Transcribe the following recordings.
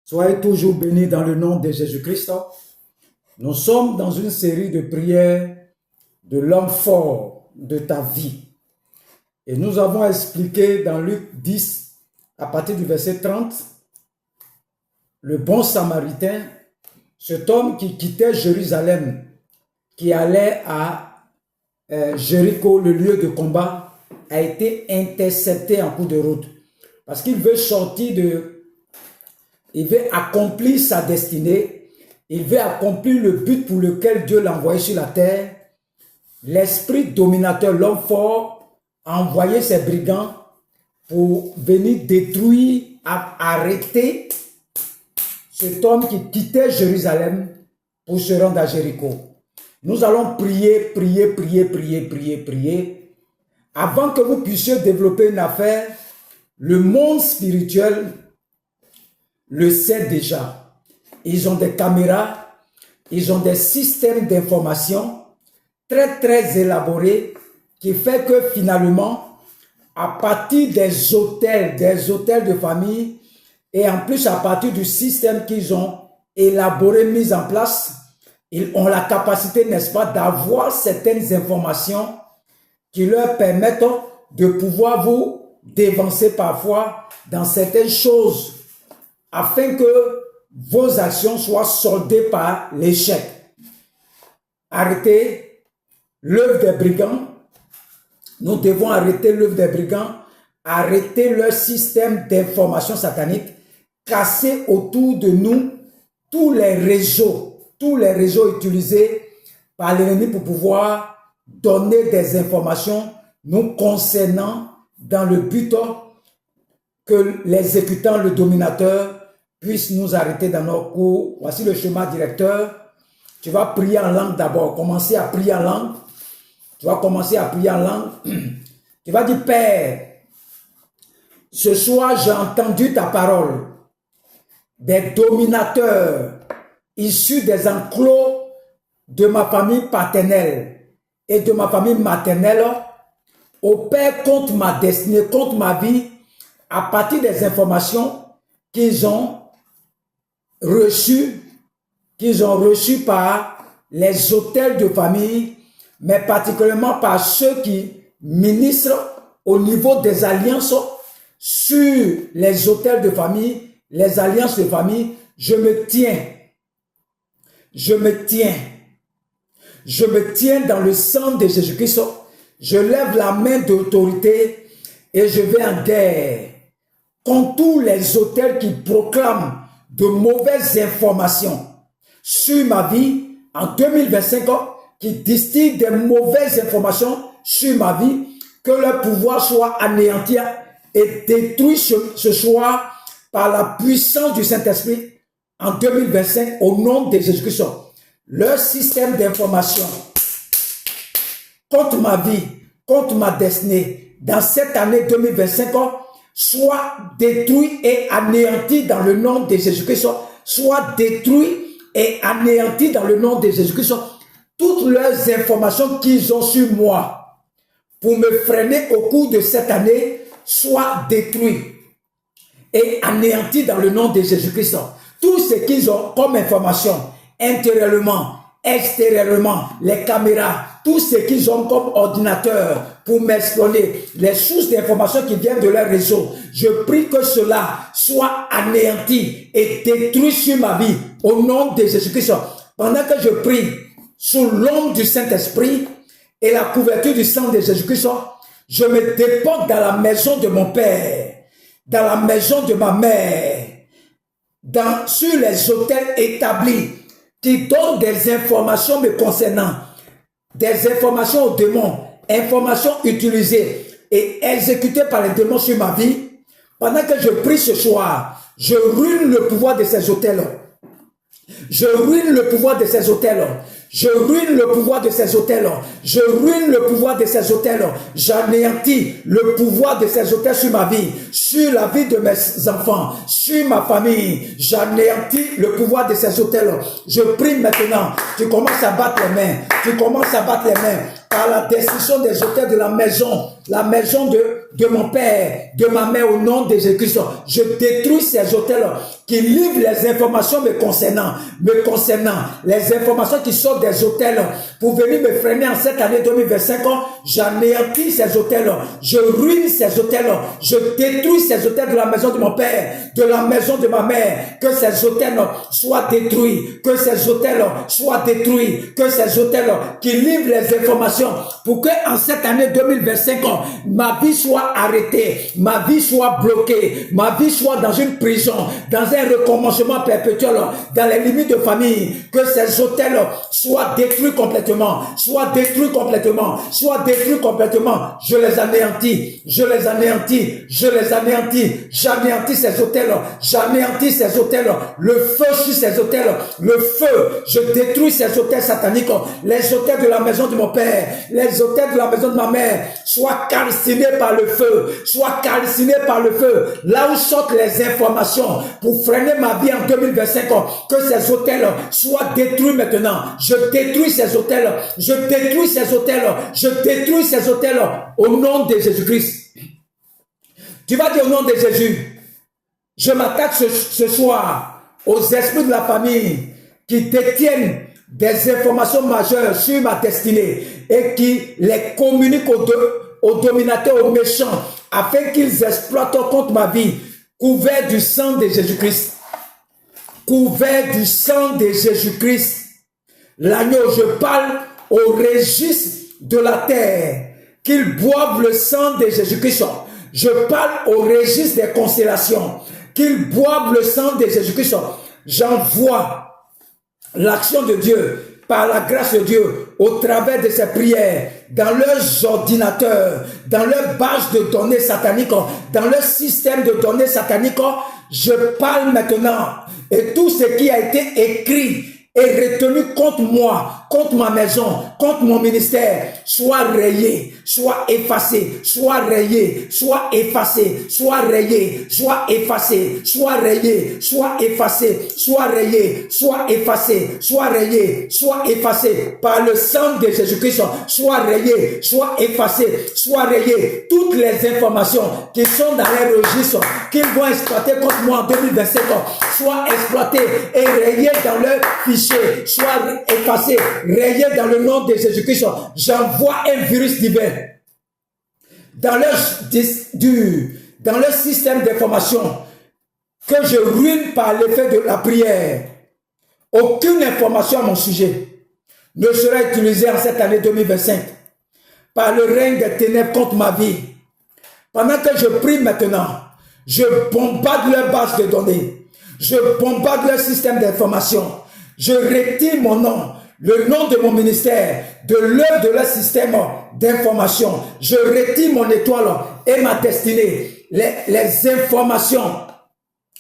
Soyez toujours bénis dans le nom de Jésus-Christ. Nous sommes dans une série de prières de l'homme fort de ta vie. Et nous avons expliqué dans Luc 10, à partir du verset 30, le bon samaritain, cet homme qui quittait Jérusalem, qui allait à Jéricho, le lieu de combat, a été intercepté en cours de route. Parce qu'il veut sortir il veut accomplir sa destinée, il veut accomplir le but pour lequel Dieu l'a envoyé sur la terre. L'esprit dominateur, l'homme fort, a envoyé ses brigands pour venir détruire, arrêter cet homme qui quittait Jérusalem pour se rendre à Jéricho. Nous allons prier. Avant que vous puissiez développer une affaire, le monde spirituel le sait déjà. Ils ont des caméras, ils ont des systèmes d'information très élaborés qui fait que finalement, à partir des hôtels de famille et en plus à partir du système qu'ils ont élaboré, mis en place, ils ont la capacité, n'est-ce pas, d'avoir certaines informations qui leur permettent de pouvoir vous dévancer parfois dans certaines choses afin que vos actions soient soldées par l'échec. Arrêtez l'œuvre des brigands. Nous devons arrêter l'œuvre des brigands, arrêter leur système d'information satanique, casser autour de nous tous les réseaux utilisés par l'ennemi pour pouvoir donner des informations nous concernant dans le but que l'exécutant, le dominateur, puisse nous arrêter dans nos cours. Voici le schéma directeur. Tu vas prier en langue d'abord. Commencer à prier en langue. Tu vas commencer à prier en langue. Tu vas dire, Père, ce soir j'ai entendu ta parole. Des dominateurs issus des enclos de ma famille paternelle et de ma famille maternelle opèrent contre ma destinée, contre ma vie, à partir des informations qu'ils ont reçues par les hôtels de famille, mais particulièrement par ceux qui ministrent au niveau des alliances sur les hôtels de famille, les alliances de famille. Je me tiens dans le sang de Jésus-Christ. Je lève la main d'autorité et je vais en guerre contre tous les hôtels qui proclament de mauvaises informations sur ma vie en 2025, qui distillent des mauvaises informations sur ma vie, que leur pouvoir soit anéanti et détruit ce soir par la puissance du Saint-Esprit en 2025 au nom de Jésus-Christ. Leur système d'information contre ma vie, contre ma destinée, dans cette année 2025, soit détruit et anéanti dans le nom de Jésus-Christ, soit détruit et anéanti dans le nom de Jésus-Christ. Toutes leurs informations qu'ils ont sur moi pour me freiner au cours de cette année, soit détruit et anéanti dans le nom de Jésus-Christ. Tout ce qu'ils ont comme information, intérieurement, extérieurement, les caméras, tout ce qu'ils ont comme ordinateur pour m'exploiter, les sources d'informations qui viennent de leur réseau, je prie que cela soit anéanti et détruit sur ma vie au nom de Jésus-Christ. Pendant que je prie sous l'ombre du Saint-Esprit et la couverture du sang de Jésus-Christ, je me déporte dans la maison de mon Père, dans la maison de ma mère, sur les hôtels établis qui donnent des informations me concernant, des informations aux démons, informations utilisées et exécutées par les démons sur ma vie. Pendant que je prie ce soir, je ruine le pouvoir de ces hôtels. Je ruine le pouvoir de ces hôtels. Je ruine le pouvoir de ces hôtels. Je ruine le pouvoir de ces hôtels. J'anéantis le pouvoir de ces hôtels sur ma vie, sur la vie de mes enfants, sur ma famille. J'anéantis le pouvoir de ces hôtels. Je prie maintenant. Tu commences à battre les mains. Tu commences à battre les mains. Par la destruction des hôtels de la maison de mon père, de ma mère, au nom de Jésus-Christ. Je détruis ces hôtels qui livrent les informations me concernant, les informations qui sortent des hôtels pour venir me freiner en cette année 2025. J'anéantis ces hôtels, je ruine ces hôtels, je détruis ces hôtels de la maison de mon père, de la maison de ma mère. Que ces hôtels soient détruits, que ces hôtels soient détruits, que ces hôtels qui livrent les informations pour que en cette année 2025, ma vie soit arrêtée, ma vie soit bloquée, ma vie soit dans une prison, dans un recommencement perpétuel, dans les limites de famille. Que ces hôtels soient détruits complètement, soient détruits complètement, soient détruits complètement. Je les anéantis, je les anéantis, je les anéantis, j'anéantis ces hôtels, j'anéantis ces hôtels, le feu sur ces hôtels, le feu, je détruis ces hôtels sataniques, les hôtels de la maison de mon père, les hôtels de la maison de ma mère, soient calcinés par le feu, soient calcinés par le feu, là où sortent les informations pour freiner ma vie en 2025, que ces hôtels soient détruits maintenant. Je détruis ces hôtels, je détruis ces hôtels, je détruis ces hôtels au nom de Jésus-Christ. Tu vas dire au nom de Jésus, je m'attaque ce soir aux esprits de la famille qui détiennent des informations majeures sur ma destinée et qui les communiquent aux dominateurs, aux méchants, afin qu'ils exploitent contre ma vie, couvert du sang de Jésus-Christ. Couvert du sang de Jésus-Christ. L'agneau, je parle au registre de la terre, qu'ils boivent le sang de Jésus-Christ. Je parle au registre des constellations, qu'ils boivent le sang de Jésus-Christ. J'envoie l'action de Dieu, par la grâce de Dieu, au travers de ces prières, dans leurs ordinateurs, dans leur base de données sataniques, dans leur système de données sataniques. Je parle maintenant, et tout ce qui a été écrit et retenu contre moi, contre ma maison, contre mon ministère, soit rayé, soit effacé, soit rayé, soit effacé, soit rayé, soit effacé, soit rayé, soit effacé, soit rayé, soit effacé, soit rayé, soit effacé, par le sang de Jésus-Christ, soit rayé, soit effacé, soit rayé. Toutes les informations qui sont dans les registres, qu'ils vont exploiter contre moi en 2025, soient exploitées et rayées dans leur fichier, soit effacé, rayé dans le nom de Jésus-Christ. J'envoie un virus divin dans leur système d'information que je ruine par l'effet de la prière. Aucune information à mon sujet ne sera utilisée en cette année 2025 par le règne des ténèbres contre ma vie. Pendant que je prie maintenant, je bombarde leur base de données, je bombarde leur système d'information. Je retire mon nom, le nom de mon ministère, de l'œuvre de leur système d'information. Je retire mon étoile et ma destinée, les informations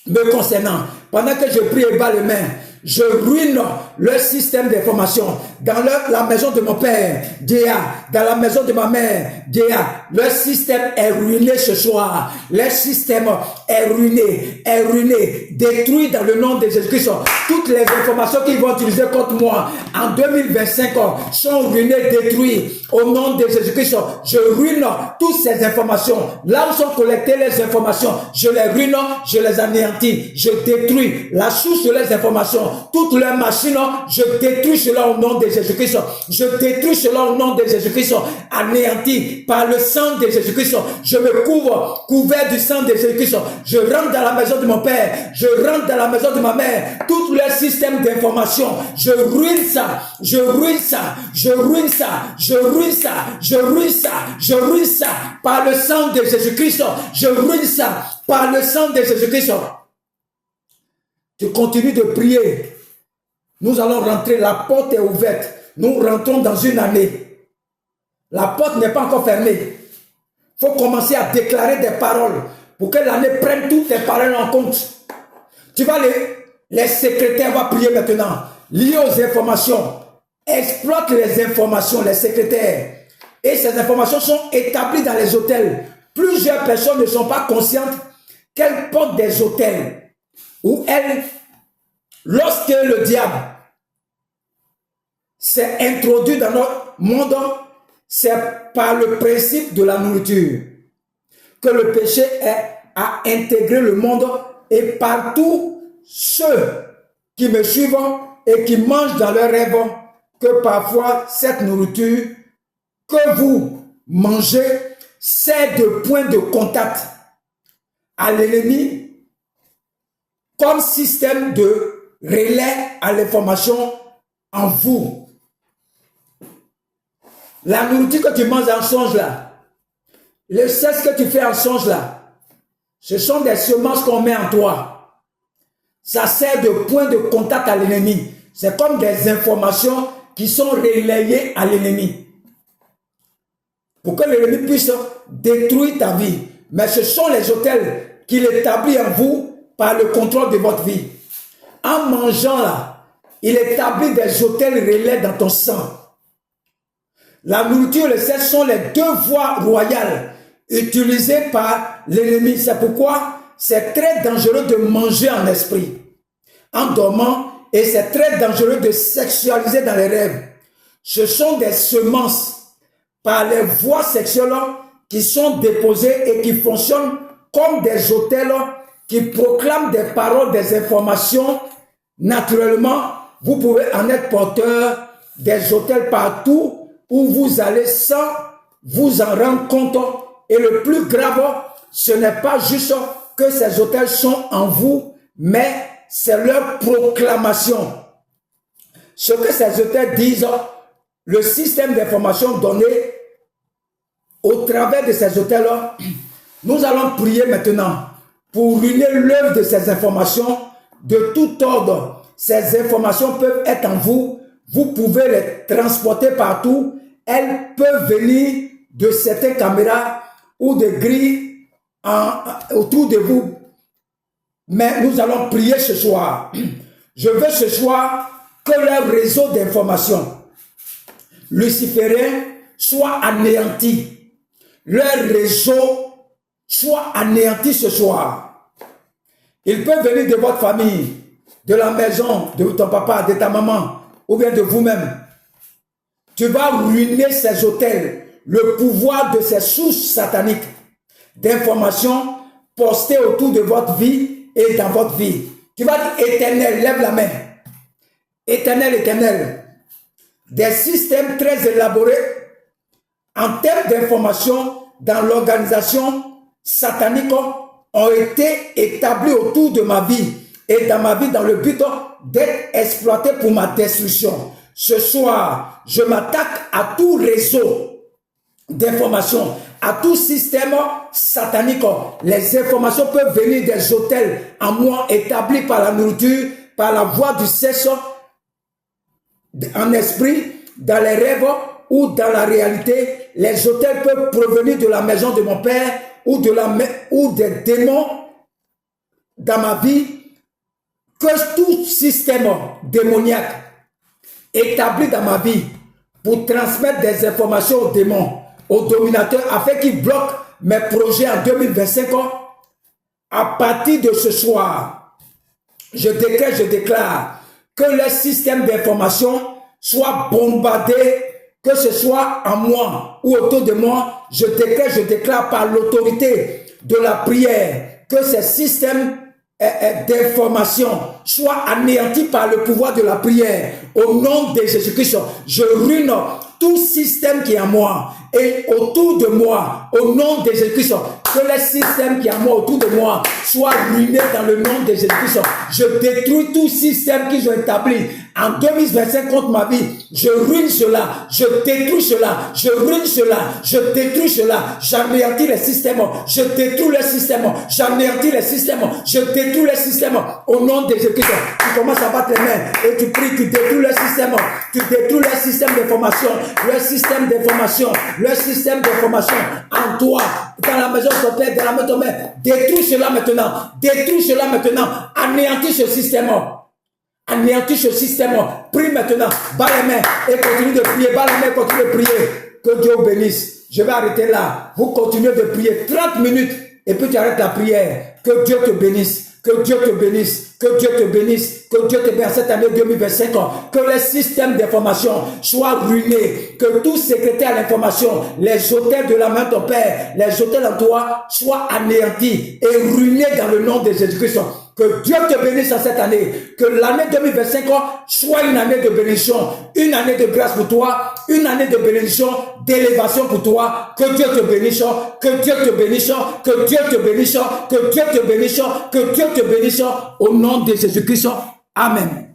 me concernant. Pendant que je prie et bats les mains, je ruine leur système d'information. Dans la maison de mon père, Déa, dans la maison de ma mère, Déa, leur système est ruiné ce soir. Leur système est ruiné, détruit dans le nom de Jésus-Christ. Toutes les informations qu'ils vont utiliser contre moi en 2025 sont ruinées, détruites au nom de Jésus-Christ. Je ruine toutes ces informations. Là où sont collectées les informations, je les ruine, je les anéantis, je détruis la source de les informations. Toutes leurs machines, je détruis cela au nom de Jésus-Christ. Je détruis cela au nom de Jésus-Christ. Anéanti par le sang de Jésus-Christ. Je me couvre, couvert du sang de Jésus-Christ. Je rentre dans la maison de mon père. Je rentre dans la maison de ma mère. Tout leur système d'information, je ruine ça. Je ruine ça. Je ruine ça. Je ruine ça. Je ruine ça. Je ruine ça. Par le sang de Jésus-Christ. Je ruine ça. Par le sang de Jésus-Christ. Tu continues de prier. Nous allons rentrer. La porte est ouverte. Nous rentrons dans une année. La porte n'est pas encore fermée. Il faut commencer à déclarer des paroles pour que l'année prenne toutes tes paroles en compte. Tu vas les secrétaires vont prier maintenant. Liés aux informations. exploitent les informations, les secrétaires. Et ces informations sont établies dans les hôtels. Plusieurs personnes ne sont pas conscientes qu'elles portent des hôtels où elles, lorsque le diable s'est introduit dans notre monde, c'est par le principe de la nourriture que le péché a intégré le monde, et partout ceux qui me suivent et qui mangent dans leurs rêves, que parfois cette nourriture que vous mangez sert de point de contact à l'ennemi comme système de relais à l'information en vous. La nourriture que tu manges en songe là, le sexe que tu fais en songe là, ce sont des semences qu'on met en toi. Ça sert de point de contact à l'ennemi. C'est comme des informations qui sont relayées à l'ennemi pour que l'ennemi puisse détruire ta vie. Mais ce sont les hôtels qu'il établit en vous par le contrôle de votre vie. En mangeant là, il établit des hôtels relais dans ton sang. La nourriture et le sexe sont les deux voies royales utilisées par l'ennemi. C'est pourquoi c'est très dangereux de manger en esprit, en dormant, et c'est très dangereux de sexualiser dans les rêves. Ce sont des semences par les voies sexuelles qui sont déposées et qui fonctionnent comme des hôtels qui proclament des paroles, des informations. Naturellement, vous pouvez en être porteur des hôtels partout où vous allez sans vous en rendre compte. Et le plus grave, ce n'est pas juste que ces hôtels sont en vous, mais c'est leur proclamation. Ce que ces hôtels disent, le système d'information donné au travers de ces hôtels, nous allons prier maintenant pour ruiner l'œuvre de ces informations de tout ordre. Ces informations peuvent être en vous. Vous pouvez les transporter partout. Elles peuvent venir de certaines caméras ou de grilles autour de vous. Mais nous allons prier ce soir. Je veux ce soir que leur réseau d'information luciférien soit anéanti. Leur réseau soit anéanti ce soir. Il peut venir de votre famille, de la maison, de ton papa, de ta maman, ou bien de vous-même. Tu vas ruiner ces hôtels, le pouvoir de ces sources sataniques d'informations postées autour de votre vie et dans votre vie. Tu vas dire, Éternel, lève la main. Éternel, Éternel, des systèmes très élaborés en termes d'information dans l'organisation satanique ont été établis autour de ma vie et dans ma vie dans le but d'être exploité pour ma destruction. Ce soir, je m'attaque à tout réseau d'informations, à tout système satanique. Les informations peuvent venir des hôtels en moi établis par la nourriture, par la voie du sexe, en esprit, dans les rêves ou dans la réalité. Les hôtels peuvent provenir de la maison de mon père ou des démons dans ma vie. Que tout système démoniaque établi dans ma vie pour transmettre des informations aux démons, aux dominateurs, afin qu'ils bloquent mes projets en 2025, à partir de ce soir, je déclare que le système d'information soit bombardé, que ce soit en moi ou autour de moi. Je déclare par l'autorité de la prière que ces systèmes d'information soient anéantis par le pouvoir de la prière. Au nom de Jésus-Christ, je ruine tout système qui est en moi et autour de moi, au nom de Jésus-Christ, que les systèmes qui est en moi autour de moi soient ruinés dans le nom de Jésus-Christ. Je détruis tout système qu'ils ont établi en 2025 contre ma vie. Je ruine cela, je détruis cela, je ruine cela, je détruis cela, j'anéantis les systèmes, je détruis les systèmes, j'anéantis les systèmes, je détruis les systèmes au nom de Jésus-Christ. Tu commences à battre les mains et tu pries, tu détruis le système, tu détruis le système d'information, le système d'information, le système d'information en toi, dans la maison de ton père, dans la maison de ton mère. Détruis cela maintenant, anéantis ce système. anéantir ce système. Prie maintenant, bas les mains et continue de prier, bas les mains, continue de prier. Que Dieu vous bénisse. Je vais arrêter là. Vous continuez de prier 30 minutes et puis tu arrêtes la prière. Que Dieu te bénisse. Que Dieu te bénisse, que Dieu te bénisse, que Dieu te bénisse cette année 2025, que les systèmes d'information soient ruinés, que tout secrétaire à l'information, les hôtels de la main de ton Père, les hôtels en toi soient anéantis et ruinés dans le nom de Jésus-Christ. Que Dieu te bénisse en cette année, que l'année 2025 soit une année de bénédiction, une année de grâce pour toi, une année de bénédiction, d'élévation pour toi. Que Dieu te bénisse, que Dieu te bénisse, que Dieu te bénisse, que Dieu te bénisse, que Dieu te bénisse au nom de Jésus-Christ. Amen.